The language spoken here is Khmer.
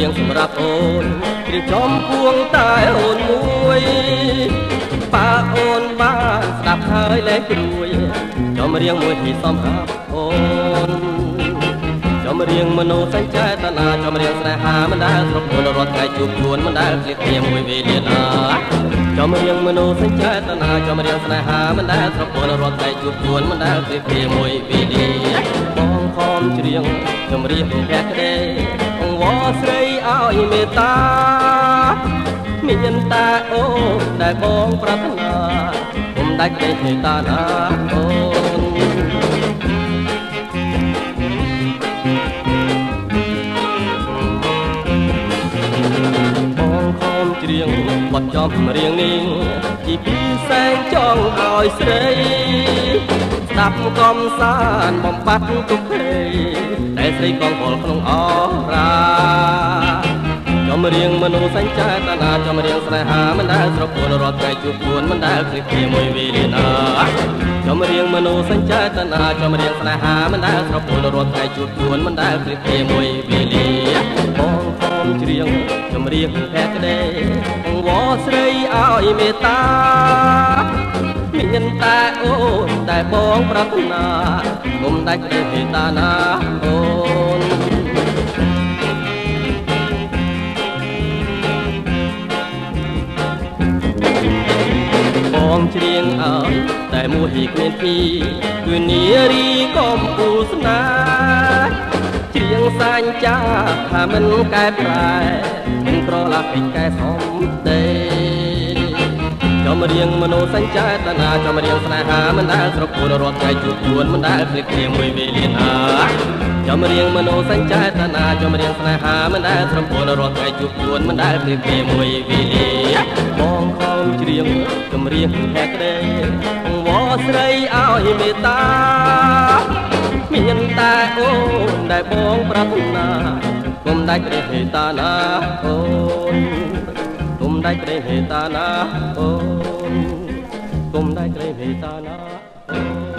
រៀងសម្រាប់អូនរៀបចំពួងតែអូនមួយប៉ាអូនបានស្ដាប់ហើយលែងព្រួយចំរៀងមួយពីសំរាប់អូនចំរៀងមនោសញ្ចេតនាចំរៀងស្នេហាមិនដែលគ្រប់គ្រងរត់ថ្ងៃជួបជួនមិនដែលព្រៀបគ្នាមួយវេលាណាចំរៀងមនោសញ្ចេតនាចំរៀងស្នេហាមិនដែលគ្រប់គ្រងរត់ថ្ងៃជួបជួនមិនដែលព្រៀបគ្នាមួយវេលាបងខំច្រៀងចំរៀងភក្តីអង្វរស្រីឲ្យមេត្តាមានតែអូនដែលបងប្រាថ្នាគុំដាច់ទេមេត្តាណាអូនបងខំច្រៀងបទចំរៀងនេះជីពីសែងចង់ឲ្យស្រីស្ដាប់កំសាន្តបំបត្តិទុក្ខភ័យតែស្រីកងពលក្នុងអរាចំរៀងមនោសញ្ចេតនាចំរៀងស្នេហាមិនដែលស្រពោនរត់ថ្ងៃជួបជួនមិនដែលព្រៀបគ្នាមួយវេលាណាចំរៀងមនោសញ្ចេតនាចំរៀងស្នេហាមិនដែលស្រពោនរត់ថ្ងៃជួបជួនមិនដែលព្រៀបគ្នាមួយវេលាបងខំច្រៀងចំរៀងភក្តីអង្វរស្រីឲ្យមេត្តាមានតែអូនតែបងប្រាថ្នាគុំដាច់ទេមេត្តាណាអូនបងច្រៀងឲ្យតែមួយគ្មានពីរគឺនារីកំពូលស្នេហ៍ច្រៀងសាញ់ចាថាមិនកែប្រែមិនក្រឡាពេញកែសំទេចំរៀងមនោសញ្ចេតនាចំរៀងស្នេហាមិនដែលស្រពោនរត់ថ្ងៃជួបជួនមិនដែលព្រៀបគ្នាមួយវេលាណាចំរៀងមនោសញ្ចេតនាចំរៀងស្នេហាមិនដែលស្រពោនរត់ថ្ងៃជួបជួនមិនដែលព្រៀបគ្នាមួយវេលាបងខំច្រៀងចំរៀងភក្តីអង្វរស្រីឲ្យមេត្តាមានតែអូនដែលបងប្រាថ្នាគុំដាច់ព្រះមេត្តាណាអូនគុំដាច់ព្រះមេត្តាណាអូនគុំដាច់ព្រះមេត្តាណាអូន